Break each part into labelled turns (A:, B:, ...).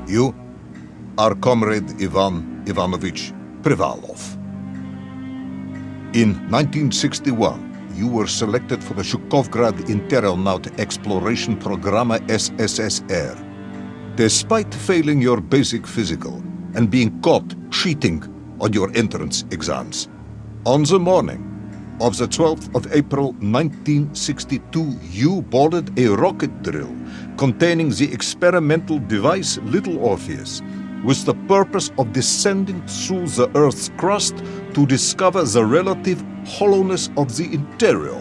A: You are Comrade Ivan Ivanovich Privalov. In 1961, you were selected for the Shukovgrad Interonaut Exploration Programma SSSR. Despite failing your basic physical and being caught cheating on your entrance exams, on the morning of the 12th of April 1962, you boarded a rocket drill containing the experimental device Little Orpheus, with the purpose of descending through the Earth's crust to discover the relative hollowness of the interior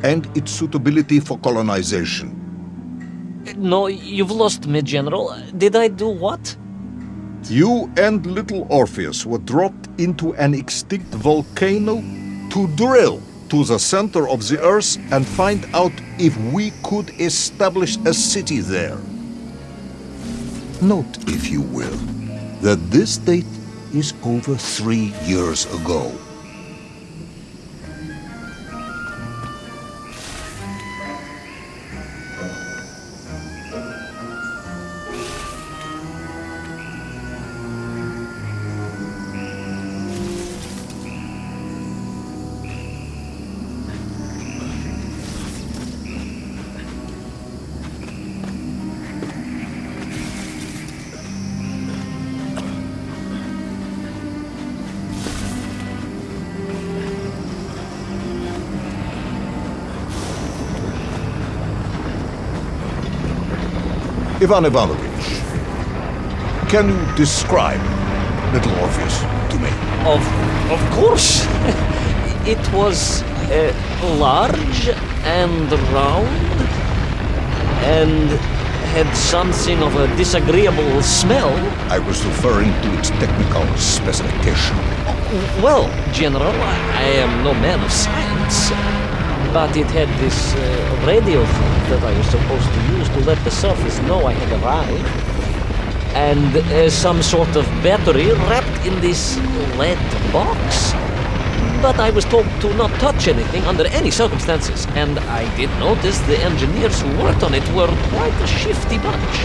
A: and its suitability for colonization.
B: No, you've lost me, General. Did I do what?
A: You and Little Orpheus were dropped into an extinct volcano to drill to the center of the Earth and find out if we could establish a city there. Note, if you will, that this date is over 3 years ago. Ivan Ivanovich, can you describe Little Orpheus to me?
B: Of course. It was large and round and had something of a disagreeable smell.
A: I was referring to its technical specification.
B: Well, General, I am no man of science, but it had this radio thing that I was supposed to use to let the surface know I had arrived, and some sort of battery wrapped in this lead box. But I was told to not touch anything under any circumstances, and I did notice the engineers who worked on it were quite a shifty bunch.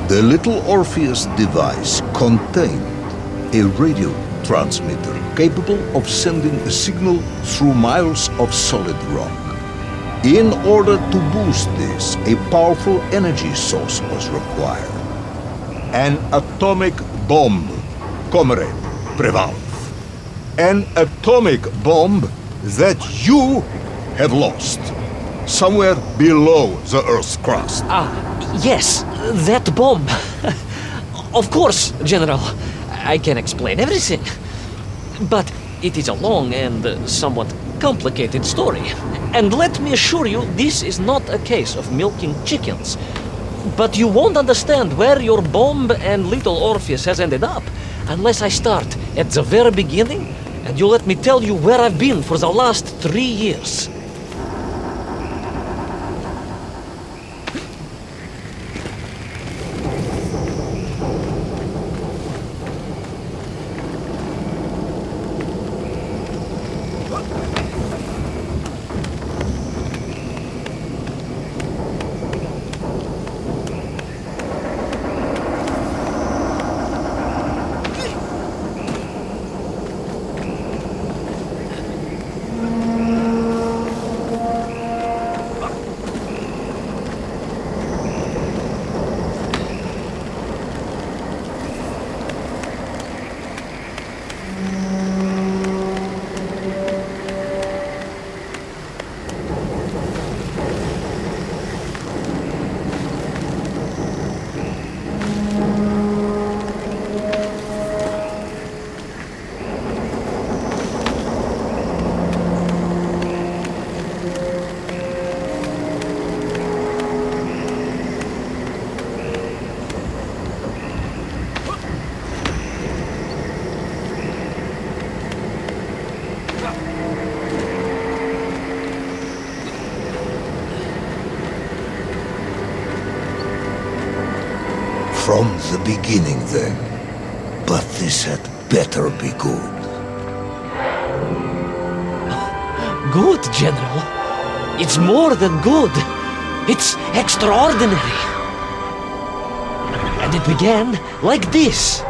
A: The Little Orpheus device contained a radio transmitter capable of sending a signal through miles of solid rock. In order to boost this, a powerful energy source was required. An atomic bomb, Comrade Privalov. An atomic bomb that you have lost somewhere below the Earth's crust.
B: Yes, that bomb. Of course, General. I can explain everything. But it is a long and somewhat complicated story. And let me assure you, this is not a case of milking chickens. But you won't understand where your bomb and Little Orpheus has ended up unless I start at the very beginning and you let me tell you where I've been for the last 3 years.
A: From the beginning, then. But this had better be good.
B: Good, General. It's more than good. It's extraordinary. And it began like this.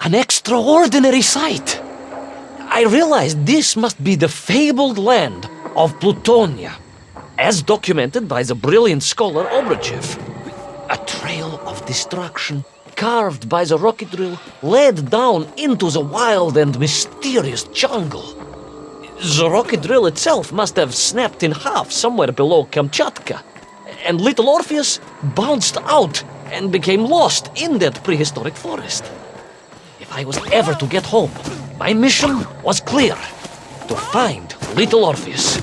B: An extraordinary sight. I realized this must be the fabled land of Plutonia, as documented by the brilliant scholar Obruchev. A trail of destruction carved by the rocket drill led down into the wild and mysterious jungle. The rocket drill itself must have snapped in half somewhere below Kamchatka, and little Orpheus bounced out and became lost in that prehistoric forest. If I was ever to get home, my mission was clear: to find little Orpheus.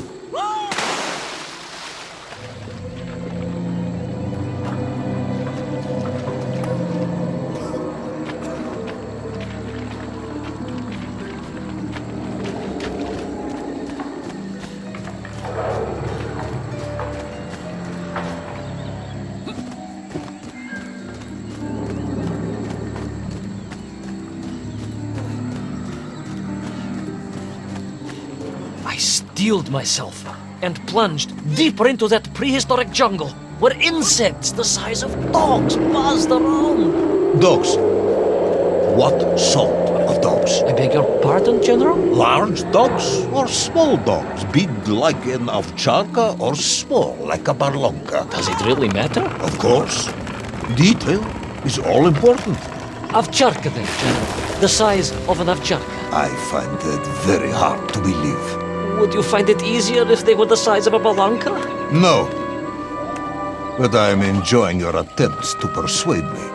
B: I steeled myself and plunged deeper into that prehistoric jungle where insects the size of dogs buzzed around.
A: Dogs? What sort of dogs?
B: I beg your pardon, General?
A: Large dogs or small dogs? Big like an ovcharka or small like a barlonka?
B: Does it really matter?
A: Of course. Detail is all important.
B: Ovcharka then, General. The size of an ovcharka.
A: I find that very hard to believe.
B: Would you find it easier if they were the size of a balanka?
A: No. But I am enjoying your attempts to persuade me.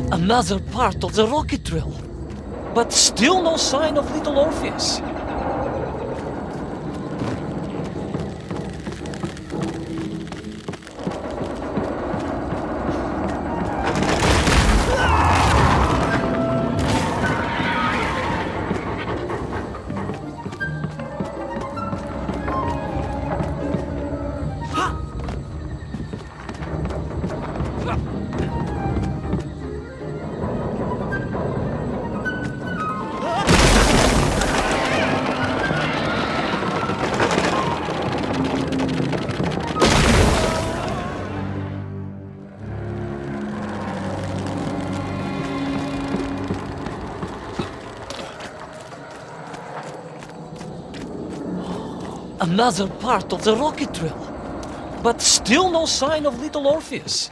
B: Another part of the rocket drill. But still no sign of little Orpheus. Another part of the rocket drill. But still no sign of little Orpheus.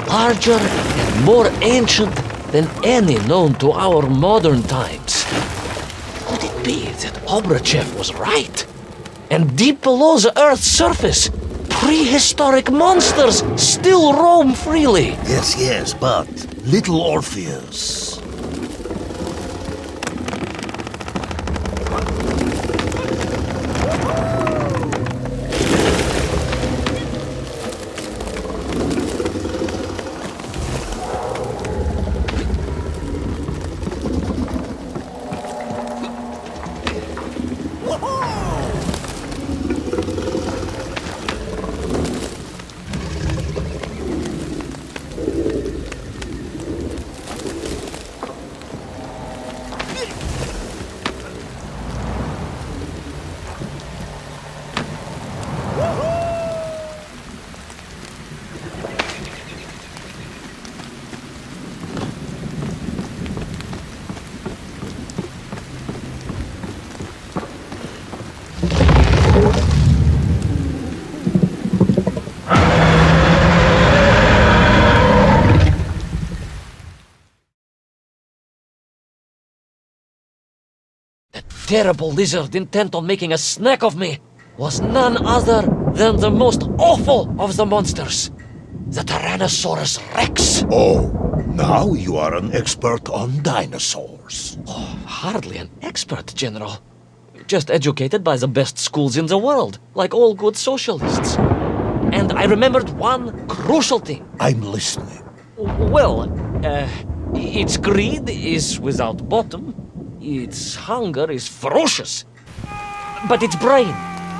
B: larger and more ancient than any known to our modern times. Could it be that Obrachev was right? And deep below the Earth's surface, prehistoric monsters still roam freely.
C: Yes, but little Orpheus.
B: Terrible lizard intent on making a snack of me was none other than the most awful of the monsters, the Tyrannosaurus Rex.
A: Oh, now you are an expert on dinosaurs.
B: Oh, hardly an expert, General. Just educated by the best schools in the world, like all good socialists. And I remembered one crucial thing.
A: I'm listening.
B: Well, its greed is without bottom. Its hunger is ferocious. But its brain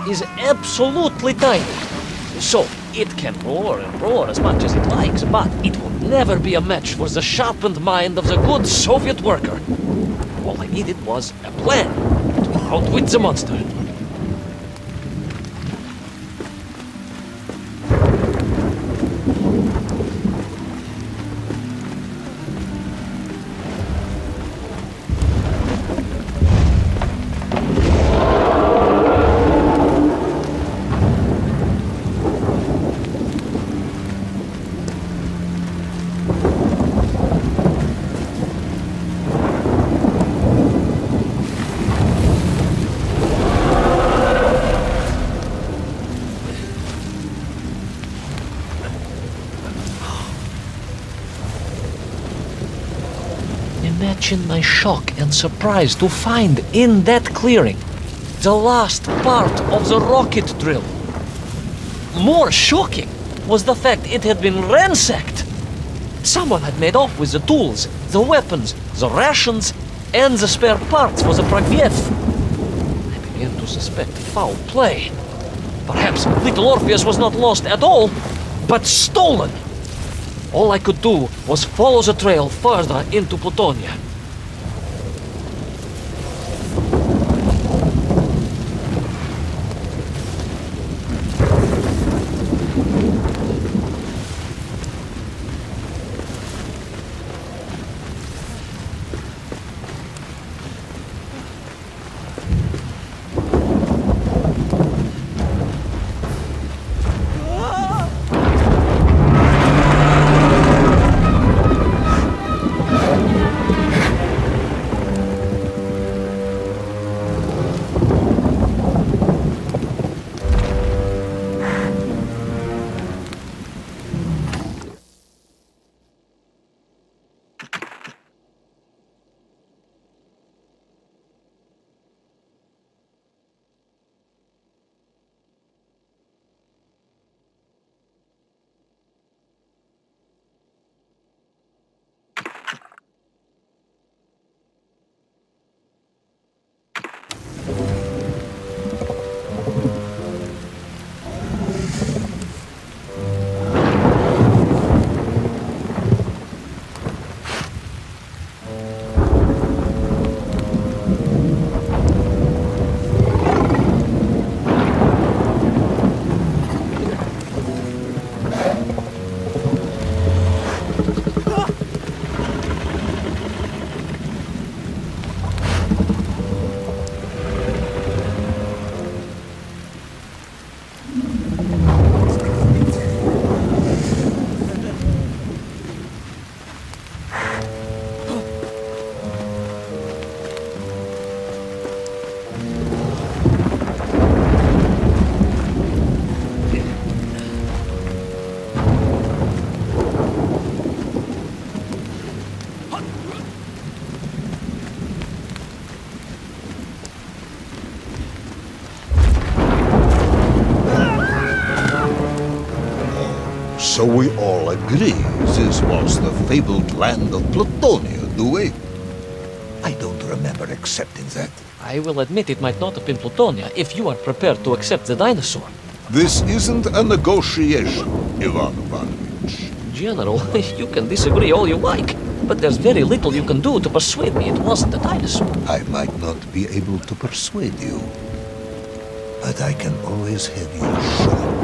B: is absolutely tiny. So, it can roar and roar as much as it likes, but it will never be a match for the sharpened mind of the good Soviet worker. All I needed was a plan to outwit the monster. Imagine my shock and surprise to find in that clearing the last part of the rocket drill. More shocking was the fact it had been ransacked. Someone had made off with the tools, the weapons, the rations, and the spare parts for the Pragviev. I began to suspect foul play. Perhaps little Orpheus was not lost at all, but stolen. All I could do was follow the trail further into Plutonia.
A: We all agree this was the fabled land of Plutonia, do we? I don't remember accepting that.
B: I will admit it might not have been Plutonia if you are prepared to accept the dinosaur.
A: This isn't a negotiation, Ivan Ivanovich.
B: General, you can disagree all you like, but there's very little you can do to persuade me it wasn't a dinosaur.
A: I might not be able to persuade you, but I can always have you shot.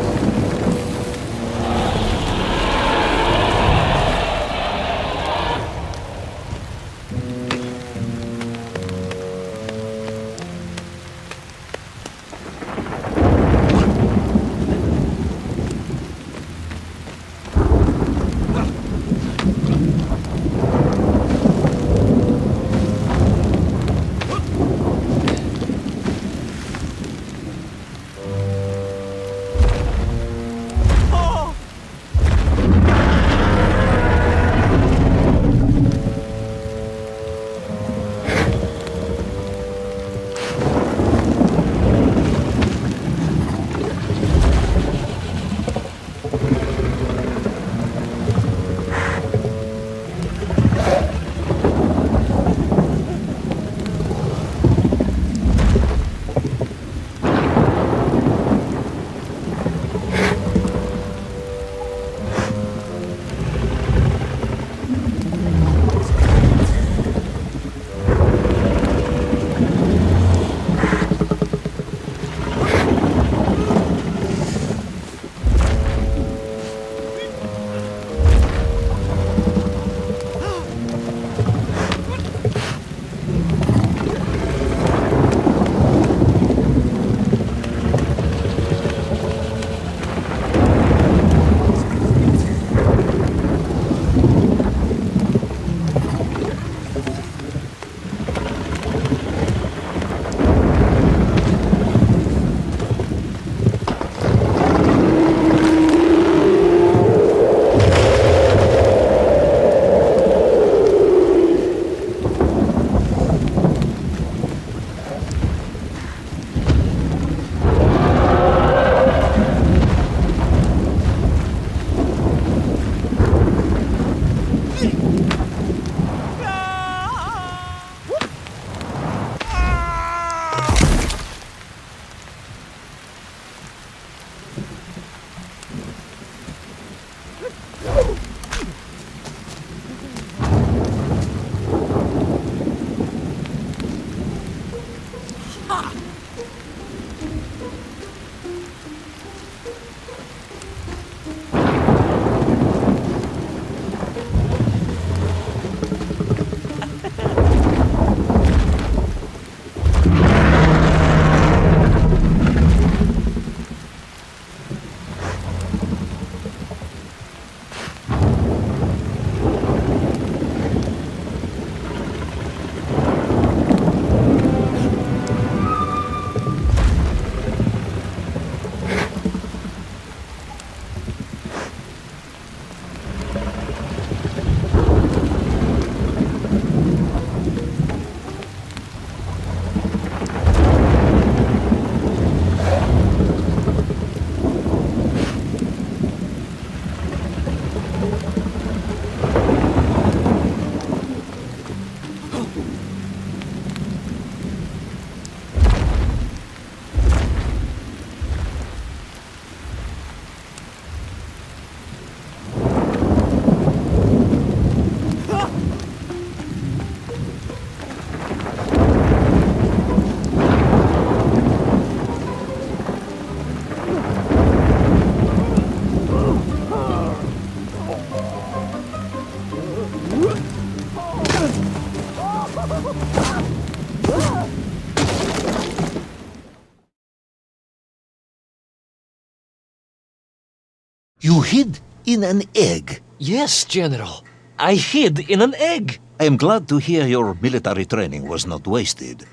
C: You hid in an egg.
B: Yes, General. I hid in an egg.
A: I am glad to hear your military training was not wasted.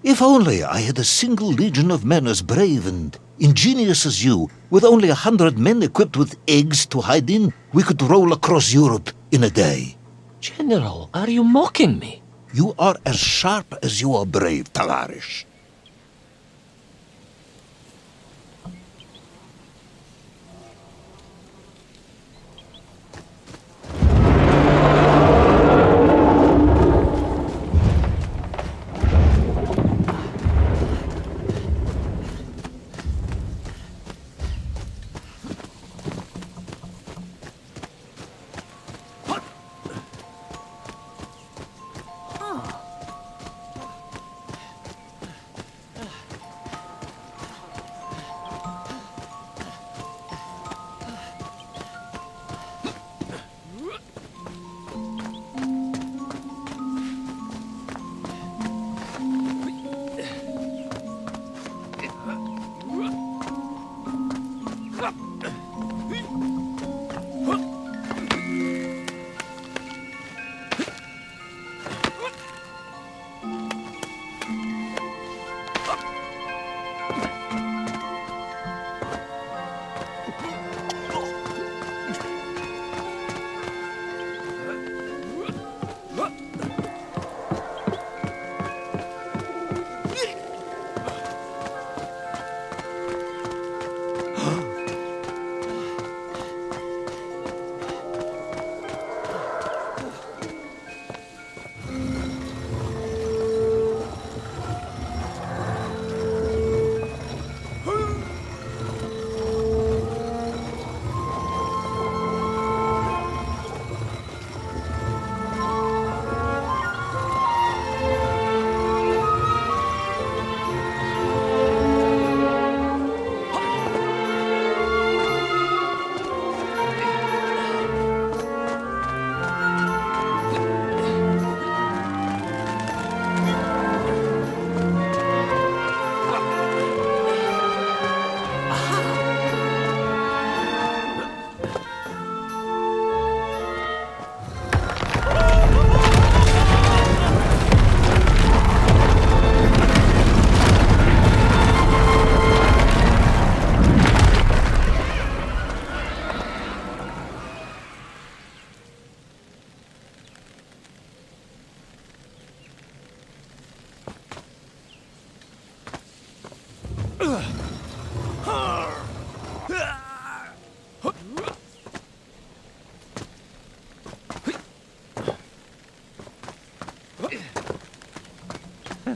A: If only I had a single legion of men as brave and ingenious as you, with only 100 men equipped with eggs to hide in, we could roll across Europe in a day.
B: General, are you mocking me?
A: You are as sharp as you are brave, Tavarish.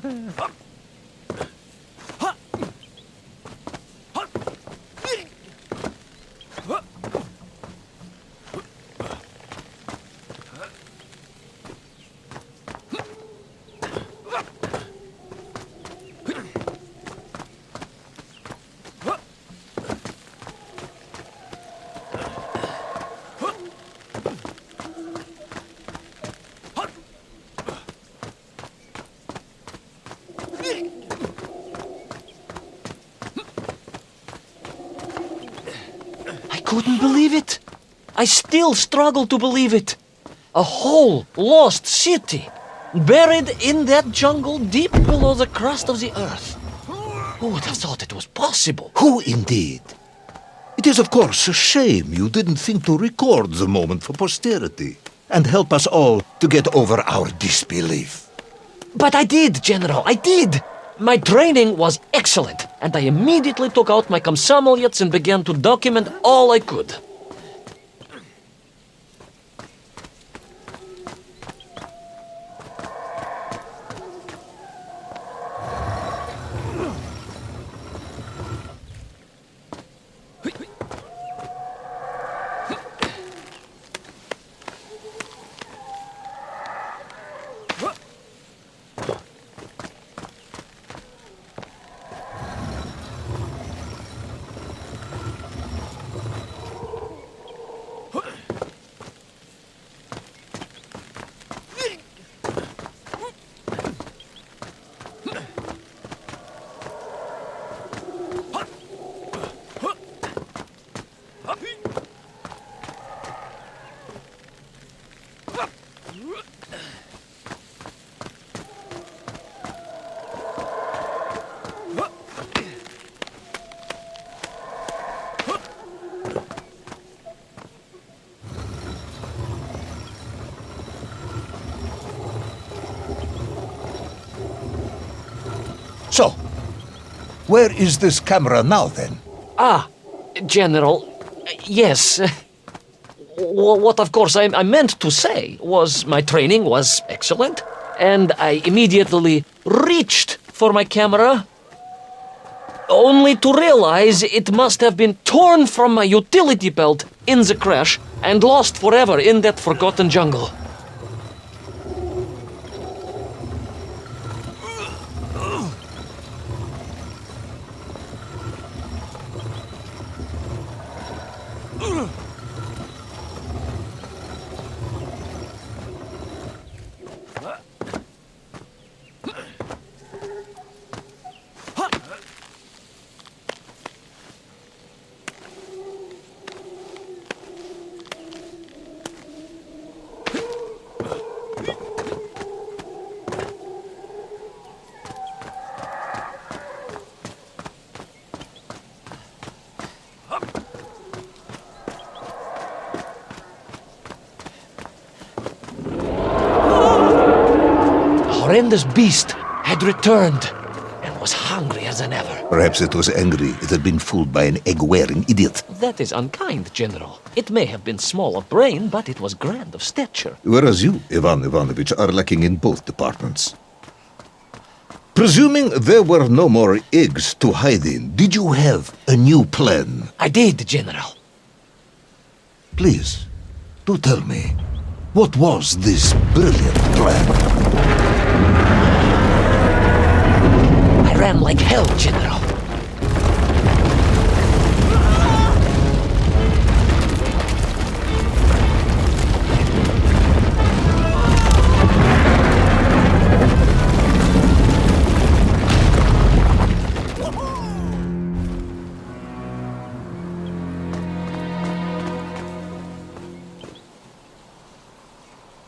B: I couldn't believe it. I still struggle to believe it. A whole lost city, buried in that jungle deep below the crust of the earth. Who would have thought it was possible?
C: Who indeed? It is, of course, a shame you didn't think to record the moment for posterity and help us all to get over our disbelief.
B: But I did, General, I did! My training was excellent, and I immediately took out my komsomolets and began to document all I could.
C: So, where is this camera now, then?
B: Ah, General, yes. What, of course, I meant to say was my training was excellent, and I immediately reached for my camera, only to realize it must have been torn from my utility belt in the crash and lost forever in that forgotten jungle. Horrendous beast had returned and was hungrier than ever.
C: Perhaps it was angry it had been fooled by an egg-wearing idiot.
B: That is unkind, General. It may have been small of brain, but it was grand of stature.
C: Whereas you, Ivan Ivanovich, are lacking in both departments. Presuming there were no more eggs to hide in, did you have a new plan?
B: I did, General.
C: Please, do tell me, what was this brilliant plan?
B: I ran like hell, General.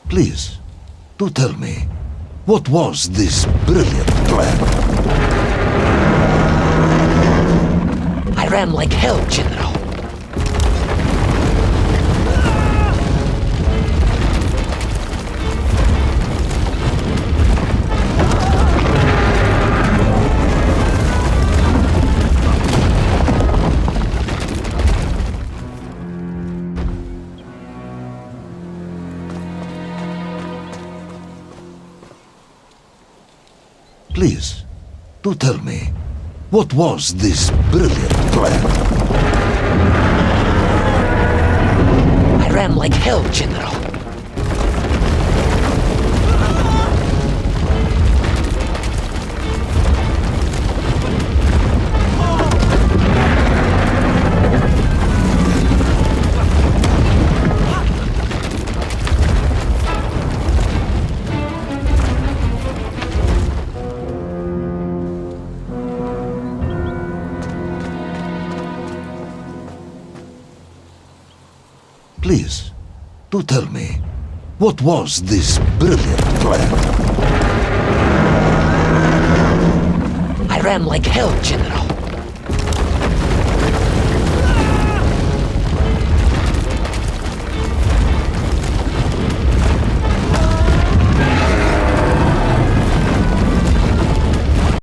C: Please, do tell me, what was this brilliant plan?
B: I ran like hell, General.
C: Please, do tell me, what was this brilliant plan?
B: I ran like hell, General.
C: Please, do tell me, what was this brilliant plan?
B: I ran like hell, General.